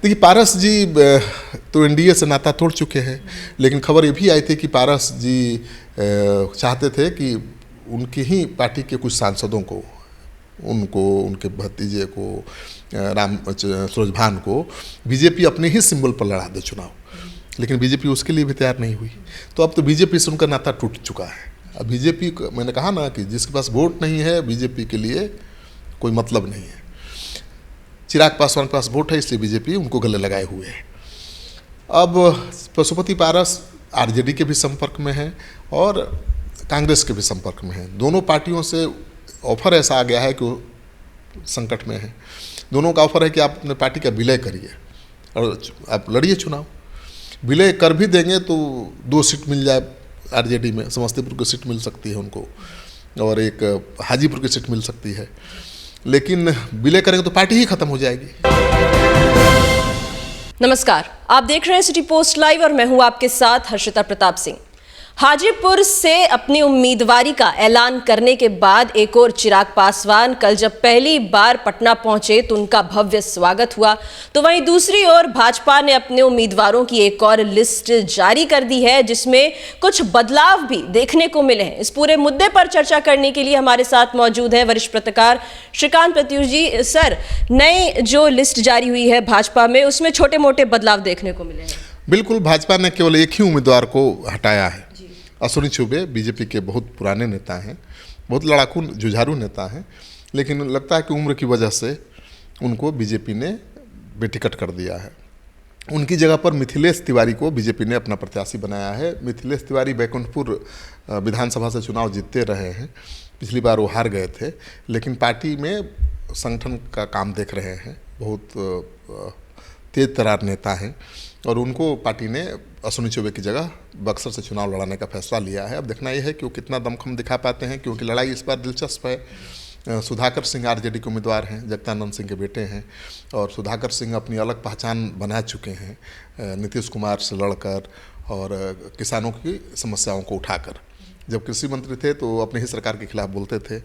देखिए, पारस जी तो एनडीए से नाता तोड़ चुके हैं, लेकिन खबर ये भी आई थी कि पारस जी चाहते थे कि उनकी ही पार्टी के कुछ सांसदों को, उनको, उनके भतीजे को, राम सूरजभान को बीजेपी अपने ही सिंबल पर लड़ा दे चुनाव, लेकिन बीजेपी उसके लिए भी तैयार नहीं हुई। तो अब तो बीजेपी से उनका नाता टूट चुका है। अब बीजेपी, मैंने कहा ना कि जिसके पास वोट नहीं है बीजेपी के लिए कोई मतलब नहीं है। चिराग पासवान के पास वोट है, इसलिए बीजेपी उनको गले लगाए हुए है। अब पशुपति पारस आरजेडी के भी संपर्क में हैं और कांग्रेस के भी संपर्क में हैं। दोनों पार्टियों से ऑफर ऐसा आ गया है कि वो संकट में है। दोनों का ऑफर है कि आप अपने पार्टी का विलय करिए और आप लड़िए चुनाव। विलय कर भी देंगे तो 2 सीट मिल जाए आरजेडी में, समस्तीपुर की सीट मिल सकती है उनको और एक हाजीपुर की सीट मिल सकती है, लेकिन विलय करेंगे तो पार्टी ही खत्म हो जाएगी। नमस्कार, आप देख रहे हैं सिटी पोस्ट लाइव और मैं हूं आपके साथ हर्षिता प्रताप सिंह। हाजीपुर से अपनी उम्मीदवारी का ऐलान करने के बाद एक और चिराग पासवान कल जब पहली बार पटना पहुंचे तो उनका भव्य स्वागत हुआ, तो वहीं दूसरी ओर भाजपा ने अपने उम्मीदवारों की एक और लिस्ट जारी कर दी है जिसमें कुछ बदलाव भी देखने को मिले हैं। इस पूरे मुद्दे पर चर्चा करने के लिए हमारे साथ मौजूद है वरिष्ठ पत्रकार श्रीकांत प्रत्युष जी। सर, नई जो लिस्ट जारी हुई है भाजपा में, उसमें छोटे मोटे बदलाव देखने को मिले हैं। बिल्कुल, भाजपा ने केवल एक ही उम्मीदवार को हटाया है। अश्विनी चौबे बीजेपी के बहुत पुराने नेता हैं, बहुत लड़ाकू जुझारू नेता हैं, लेकिन लगता है कि उम्र की वजह से उनको बीजेपी ने बेटिकट कर दिया है। उनकी जगह पर मिथिलेश तिवारी को बीजेपी ने अपना प्रत्याशी बनाया है। मिथिलेश तिवारी बैकुंठपुर विधानसभा से चुनाव जीतते रहे हैं, पिछली बार वो हार गए थे, लेकिन पार्टी में संगठन का काम देख रहे हैं, बहुत तेज तरार नेता हैं और उनको पार्टी ने अश्विनी चौबे की जगह बक्सर से चुनाव लड़ाने का फैसला लिया है। अब देखना यह है कि वो कितना दमखम दिखा पाते हैं, क्योंकि लड़ाई इस बार दिलचस्प है। सुधाकर सिंह आरजेडी के उम्मीदवार हैं, जगदानंद सिंह के बेटे हैं और सुधाकर सिंह अपनी अलग पहचान बना चुके हैं नीतीश कुमार से लड़कर और किसानों की समस्याओं को उठाकर। जब कृषि मंत्री थे तो अपनी ही सरकार के खिलाफ बोलते थे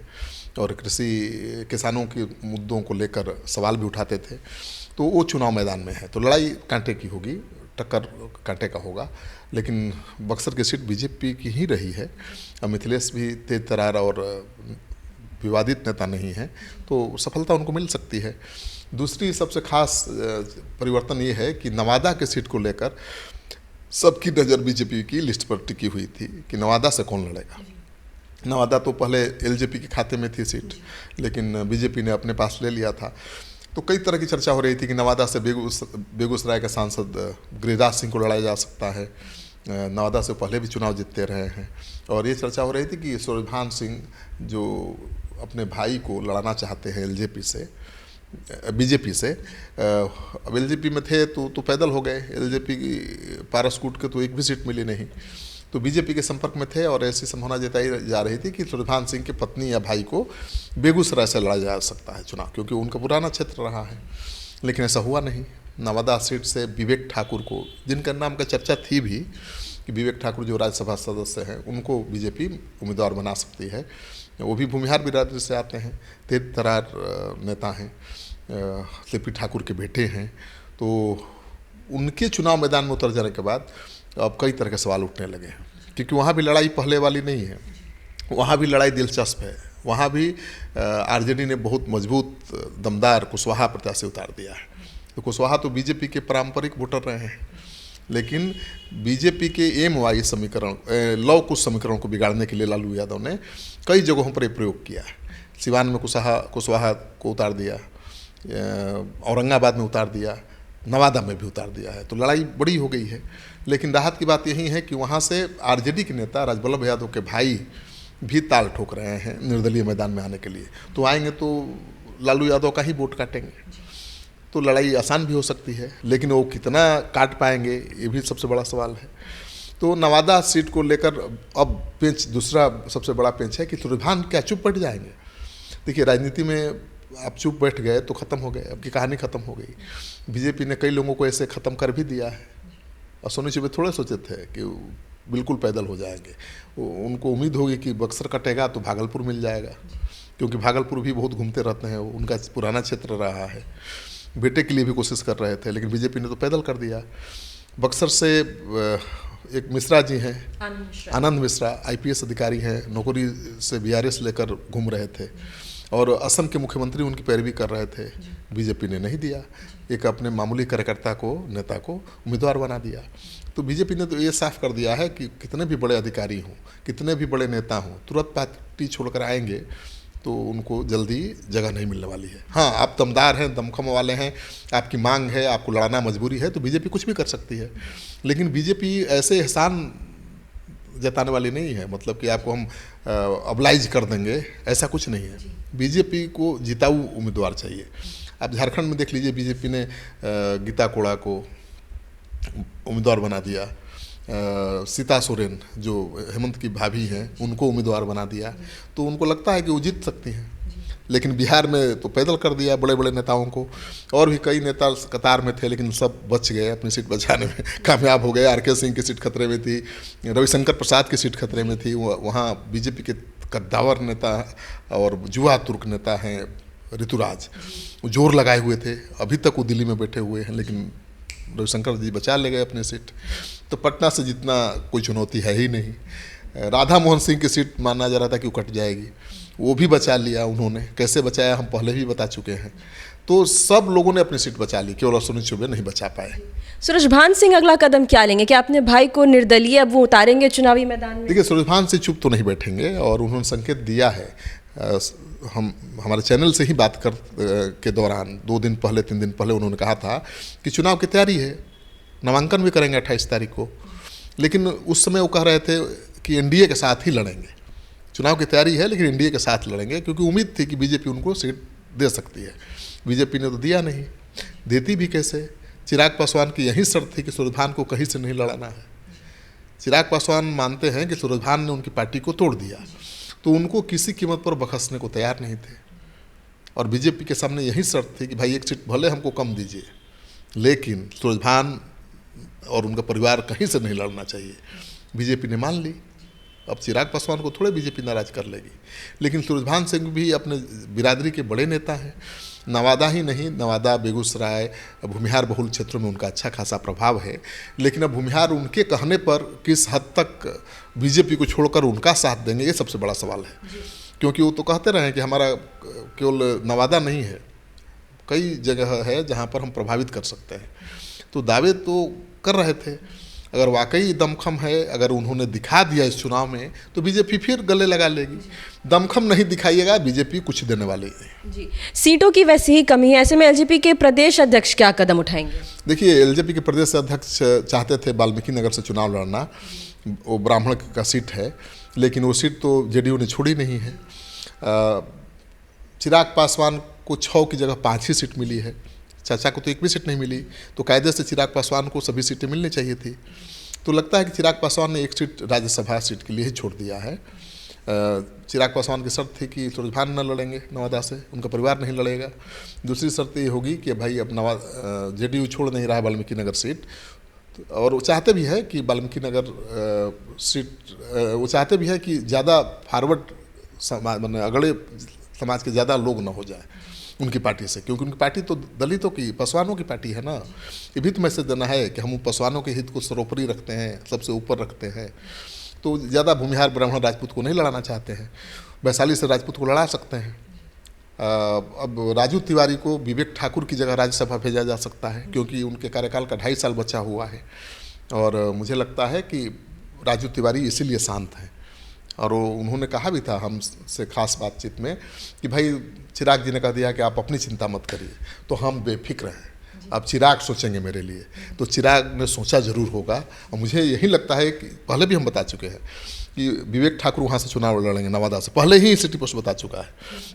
और किसानों के मुद्दों को लेकर सवाल भी उठाते थे। तो वो चुनाव मैदान में है, तो लड़ाई कांटे की होगी, टक्कर कांटे का होगा, लेकिन बक्सर की सीट बीजेपी की ही रही है। अब मिथिलेश भी तेज तरार और विवादित नेता नहीं है, तो सफलता उनको मिल सकती है। दूसरी सबसे खास परिवर्तन ये है कि नवादा की सीट को लेकर सबकी नज़र बीजेपी की लिस्ट पर टिकी हुई थी कि नवादा से कौन लड़ेगा। नवादा तो पहले एलजेपी के खाते में थी सीट, लेकिन बीजेपी ने अपने पास ले लिया था। तो कई तरह की चर्चा हो रही थी कि नवादा से बेगूसराय के सांसद गिरिराज सिंह को लड़ाया जा सकता है। नवादा से पहले भी चुनाव जीतते रहे हैं और ये चर्चा हो रही थी कि सूरजभान सिंह जो अपने भाई को लड़ाना चाहते हैं बीजेपी से, अब एलजेपी में थे तो पैदल हो गए। एलजेपी की पारसकूट के तो एक भी सीट मिली नहीं, तो बीजेपी के संपर्क में थे और ऐसी संभावना जताई जा रही थी कि सूरजभान सिंह की पत्नी या भाई को बेगूसराय से लड़ा जा सकता है चुनाव, क्योंकि उनका पुराना क्षेत्र रहा है। लेकिन ऐसा हुआ नहीं। नवादा सीट से विवेक ठाकुर को, जिनका नाम का चर्चा थी भी कि विवेक ठाकुर जो राज्यसभा सदस्य हैं, उनको बीजेपी उम्मीदवार बना सकती है। वो भी भूमिहार बिरादरी से आते हैं, तेज तरार नेता हैं, सीपी ठाकुर के बेटे हैं। तो उनके चुनाव मैदान में उतर जाने के बाद अब कई तरह के सवाल उठने लगे हैं, क्योंकि वहाँ भी लड़ाई पहले वाली नहीं है, वहाँ भी लड़ाई दिलचस्प है। वहाँ भी आरजेडी ने बहुत मजबूत दमदार कुशवाहा प्रत्याशी उतार दिया है। तो कुशवाहा तो बीजेपी के पारंपरिक वोटर रहे हैं, लेकिन बीजेपी के एमवाई समीकरण, लव कुश समीकरण को बिगाड़ने के लिए लालू यादव ने कई जगहों पर प्रयोग किया है। सिवान में कुशवाहा को उतार दिया, औरंगाबाद में उतार दिया, नवादा में भी उतार दिया है। तो लड़ाई बड़ी हो गई है। लेकिन राहत की बात यही है कि वहाँ से आरजेडी के नेता राजवल्लभ यादव के भाई भी ताल ठोक रहे हैं निर्दलीय मैदान में आने के लिए। तो आएंगे तो लालू यादव का ही वोट काटेंगे, तो लड़ाई आसान भी हो सकती है, लेकिन वो कितना काट पाएंगे ये भी सबसे बड़ा सवाल है। तो नवादा सीट को लेकर अब पेंच, दूसरा सबसे बड़ा पेंच है कि सूरजभान क्या चुप बैठ जाएंगे। देखिए, राजनीति में आप चुप बैठ गए तो ख़त्म हो गए, अब की कहानी ख़त्म हो गई। बीजेपी ने कई लोगों को ऐसे ख़त्म कर भी दिया है। अश्विनी चौबे थोड़े सोचे थे कि बिल्कुल पैदल हो जाएंगे। उनको उम्मीद होगी कि बक्सर कटेगा तो भागलपुर मिल जाएगा, क्योंकि भागलपुर भी बहुत घूमते रहते हैं, उनका पुराना क्षेत्र रहा है। बेटे के लिए भी कोशिश कर रहे थे, लेकिन बीजेपी ने तो पैदल कर दिया। बक्सर से एक मिश्रा जी हैं, आनंद मिश्रा, आईपीएस अधिकारी हैं, नौकरी से वीआरएस लेकर घूम रहे थे और असम के मुख्यमंत्री उनकी पैरवी कर रहे थे। बीजेपी ने नहीं दिया, एक अपने मामूली कार्यकर्ता को, नेता को उम्मीदवार बना दिया। तो बीजेपी ने तो ये साफ कर दिया है कि कितने भी बड़े अधिकारी हों, कितने भी बड़े नेता हों, तुरंत पार्टी छोड़कर आएंगे तो उनको जल्दी जगह नहीं मिलने वाली है। हाँ, आप दमदार हैं, दमखम वाले हैं, आपकी मांग है, आपको लड़ाना मजबूरी है, तो बीजेपी कुछ भी कर सकती है। लेकिन बीजेपी ऐसे एहसान जताने वाली नहीं है, मतलब कि आपको हम अबलाइज कर देंगे, ऐसा कुछ नहीं है। बीजेपी को जिताऊ उम्मीदवार चाहिए। आप झारखंड में देख लीजिए, बीजेपी ने गीता कोड़ा को उम्मीदवार बना दिया, सीता सोरेन जो हेमंत की भाभी हैं उनको उम्मीदवार बना दिया, तो उनको लगता है कि वो जीत सकती हैं। लेकिन बिहार में तो पैदल कर दिया बड़े बड़े नेताओं को, और भी कई नेता कतार में थे लेकिन सब बच गए, अपनी सीट बचाने में कामयाब हो गए। आर.के. सिंह की सीट खतरे में थी, रविशंकर प्रसाद की सीट खतरे में थी, वहाँ बीजेपी के कद्दावर नेता और जुआ तुर्क नेता हैं ऋतुराज, जोर लगाए हुए थे, अभी तक वो दिल्ली में बैठे हुए हैं, लेकिन रविशंकर जी बचा ले गए अपनी सीट। तो पटना से जितना कोई चुनौती है ही नहीं। राधा मोहन सिंह की सीट माना जा रहा था कि वो कट जाएगी, वो भी बचा लिया उन्होंने। कैसे बचाया हम पहले भी बता चुके हैं। तो सब लोगों ने अपनी सीट बचा ली, केवल अश्विनी चौबे नहीं बचा पाए। सूरजभान सिंह अगला कदम क्या लेंगे? क्या अपने भाई को निर्दलीय अब वो उतारेंगे चुनावी मैदान में? देखिए, सूरजभान सिंह चुप तो नहीं बैठेंगे और उन्होंने संकेत दिया है। हम हमारे चैनल से ही बात के दौरान 2 दिन पहले 3 दिन पहले उन्होंने कहा था कि चुनाव की तैयारी है, नामांकन भी करेंगे 28 तारीख को। लेकिन उस समय वो कह रहे थे कि एनडीए के साथ ही लड़ेंगे। चुनाव की तैयारी है लेकिन एनडीए के साथ लड़ेंगे, क्योंकि उम्मीद थी कि बीजेपी उनको सीट दे सकती है। बीजेपी ने तो दिया नहीं, देती भी कैसे? चिराग पासवान की यही शर्त थी कि सूरजभान को कहीं से नहीं लड़ाना है। चिराग पासवान मानते हैं कि सूरजभान ने उनकी पार्टी को तोड़ दिया, तो उनको किसी कीमत पर बखसने को तैयार नहीं थे। और बीजेपी के सामने यही शर्त थी कि भाई एक सीट भले हमको कम दीजिए, लेकिन सूरजभान और उनका परिवार कहीं से नहीं लड़ना चाहिए। बीजेपी ने मान ली। अब चिराग पासवान को थोड़े बीजेपी नाराज कर लेगी, लेकिन सूरजभान सिंह भी अपने बिरादरी के बड़े नेता हैं। नवादा ही नहीं, नवादा, बेगूसराय, भूमिहार बहुल क्षेत्रों में उनका अच्छा खासा प्रभाव है। लेकिन अब भूमिहार उनके कहने पर किस हद तक बीजेपी को छोड़कर उनका साथ देंगे, ये सबसे बड़ा सवाल है। क्योंकि वो तो कहते रहे कि हमारा केवल नवादा नहीं है, कई जगह है जहाँ पर हम प्रभावित कर सकते हैं। तो दावे तो कर रहे थे। अगर वाकई दमखम है, अगर उन्होंने दिखा दिया इस चुनाव में, तो बीजेपी फिर गले लगा लेगी। दमखम नहीं दिखाइएगा, बीजेपी कुछ देने वाली है। जी, सीटों की वैसे ही कमी है, ऐसे में एलजेपी के प्रदेश अध्यक्ष क्या कदम उठाएंगे? देखिए, एलजेपी के प्रदेश अध्यक्ष चाहते थे वाल्मीकि नगर से चुनाव लड़ना, वो ब्राह्मण का सीट है, लेकिन वो सीट तो जेडीयू ने छोड़ी नहीं है। चिराग पासवान को 6 की जगह 5 ही सीट मिली है, चाचा को तो एक भी सीट नहीं मिली। तो कायदे से चिराग पासवान को सभी सीटें मिलनी चाहिए थी। तो लगता है कि चिराग पासवान ने एक सीट राज्यसभा सीट के लिए ही छोड़ दिया है। चिराग पासवान की शर्त थी कि सूरजभान न लड़ेंगे नवादा से, उनका परिवार नहीं लड़ेगा। दूसरी शर्त ये होगी कि भाई अब जेडीयू छोड़ नहीं रहा है वाल्मीकि नगर सीट, और वो चाहते भी है कि वाल्मीकि नगर सीट, वो चाहते भी है कि ज़्यादा फॉरवर्ड समाज, मतलब अगड़े समाज के ज़्यादा लोग न हो जाए उनकी पार्टी से, क्योंकि उनकी पार्टी तो दलितों की, पासवानों की पार्टी है ना। ये भी तो मैसेज देना है कि हम पासवानों के हित को सर्वोपरि रखते हैं, सबसे ऊपर रखते हैं। तो ज़्यादा भूमिहार ब्राह्मण राजपूत को नहीं लड़ाना चाहते हैं। वैशाली से राजपूत को लड़ा सकते हैं। अब राजू तिवारी को विवेक ठाकुर की जगह राज्यसभा भेजा जा सकता है, क्योंकि उनके कार्यकाल का 2.5 साल बचा हुआ है। और मुझे लगता है कि राजू तिवारी इसीलिए शांत हैं। और उन्होंने कहा भी था हमसे खास बातचीत में कि भाई चिराग जी ने कह दिया कि आप अपनी चिंता मत करिए, तो हम बेफिक्र हैं, अब चिराग सोचेंगे मेरे लिए। तो चिराग ने सोचा ज़रूर होगा, और मुझे यही लगता है कि पहले भी हम बता चुके हैं कि विवेक ठाकुर वहाँ से चुनाव लड़ेंगे नवादा से। पहले ही सिटी पोस्ट बता चुका है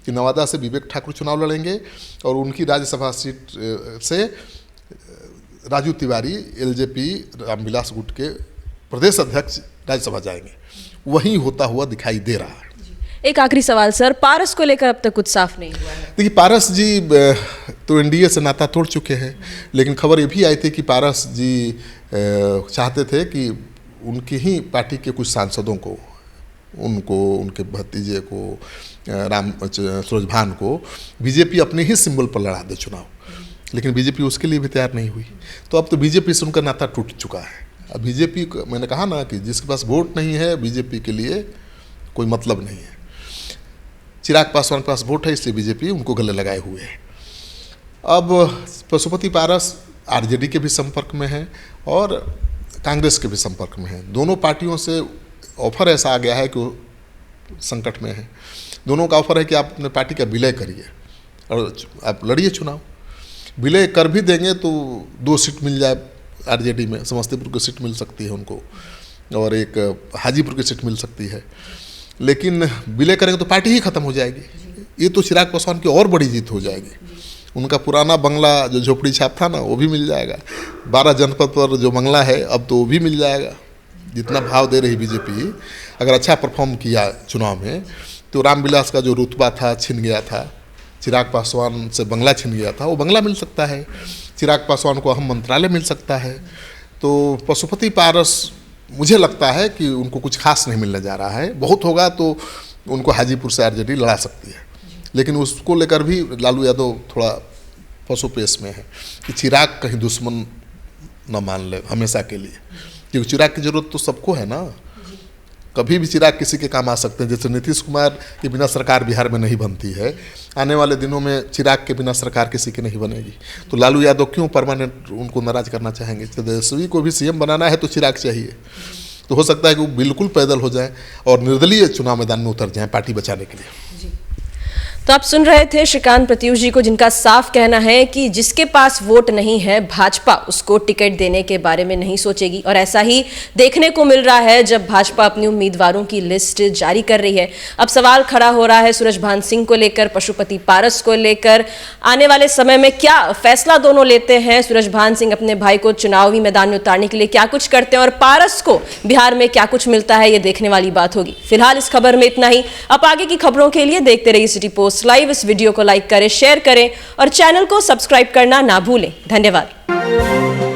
कि नवादा से विवेक ठाकुर चुनाव लड़ेंगे, और उनकी राज्यसभा सीट से राजू तिवारी एलजेपी रामविलास गुट के प्रदेश अध्यक्ष राज्यसभा जाएंगे। वही होता हुआ दिखाई दे रहा है। एक आखिरी सवाल सर, पारस को लेकर अब तक कुछ साफ नहीं हुआ है। देखिए, पारस जी तो एनडीए से नाता तोड़ चुके हैं, लेकिन खबर ये भी आई थी कि पारस जी चाहते थे कि उनकी ही पार्टी के कुछ सांसदों को, उनके भतीजे को, सूरजभान को बीजेपी अपने ही सिंबल पर लड़ा दे चुनाव। लेकिन बीजेपी उसके लिए भी तैयार नहीं हुई। तो अब तो बीजेपी से उनका नाता टूट चुका है। अब बीजेपी, मैंने कहा ना कि जिसके पास वोट नहीं है बीजेपी के लिए कोई मतलब नहीं है। चिराग पासवान के पास वोट है, इसलिए बीजेपी उनको गले लगाए हुए है। अब पशुपति पारस आरजेडी के भी संपर्क में है और कांग्रेस के भी संपर्क में है। दोनों पार्टियों से ऑफर ऐसा आ गया है कि वो संकट में है। दोनों का ऑफर है कि आप अपने पार्टी का विलय करिए और आप लड़िए चुनाव। विलय कर भी देंगे तो 2 सीट मिल जाए आरजेडी में, समस्तीपुर की सीट मिल सकती है उनको और एक हाजीपुर की सीट मिल सकती है। लेकिन विलय करेंगे तो पार्टी ही खत्म हो जाएगी। ये तो चिराग पासवान की और बड़ी जीत हो जाएगी। उनका पुराना बंगला जो झोपड़ी छाप था ना वो भी मिल जाएगा। 12 जनपद पर जो बंगला है अब तो वो भी मिल जाएगा। जितना भाव दे रही बीजेपी, अगर अच्छा परफॉर्म किया चुनाव में तो रामविलास का जो रुतबा था छिन गया था, चिराग पासवान से बंगला छिन गया था, वो बंगला मिल सकता है। चिराग पासवान को अहम मंत्रालय मिल सकता है। तो पशुपति पारस मुझे लगता है कि उनको कुछ खास नहीं मिलने जा रहा है। बहुत होगा तो उनको हाजीपुर से आरजेडी लड़ा सकती है, लेकिन उसको लेकर भी लालू यादव थोड़ा पशुपेश में है कि चिराग कहीं दुश्मन न मान ले हमेशा के लिए, क्योंकि चिराग की जरूरत तो सबको है ना। कभी भी चिराग किसी के काम आ सकते हैं। जैसे नीतीश कुमार के बिना सरकार बिहार में नहीं बनती है, आने वाले दिनों में चिराग के बिना सरकार किसी की नहीं बनेगी। तो लालू यादव क्यों परमानेंट उनको नाराज करना चाहेंगे? तेजस्वी को भी सीएम बनाना है तो चिराग चाहिए। तो हो सकता है कि वो बिल्कुल पैदल हो जाए और निर्दलीय चुनाव मैदान में उतर जाए पार्टी बचाने के लिए। तो आप सुन रहे थे श्रीकांत प्रत्यूष जी को, जिनका साफ कहना है कि जिसके पास वोट नहीं है भाजपा उसको टिकट देने के बारे में नहीं सोचेगी। और ऐसा ही देखने को मिल रहा है जब भाजपा अपनी उम्मीदवारों की लिस्ट जारी कर रही है। अब सवाल खड़ा हो रहा है सूरजभान सिंह को लेकर, पशुपति पारस को लेकर। आने वाले समय में क्या फैसला दोनों लेते हैं? सूरजभान सिंह अपने भाई को चुनावी मैदान में उतारने के लिए क्या कुछ करते हैं और पारस को बिहार में क्या कुछ मिलता है, ये देखने वाली बात होगी। फिलहाल इस खबर में इतना ही। अब आगे की खबरों के लिए देखते रहिए सिटी पोस्ट लाइव। इस वीडियो को लाइक करें, शेयर करें और चैनल को सब्सक्राइब करना ना भूलें। धन्यवाद।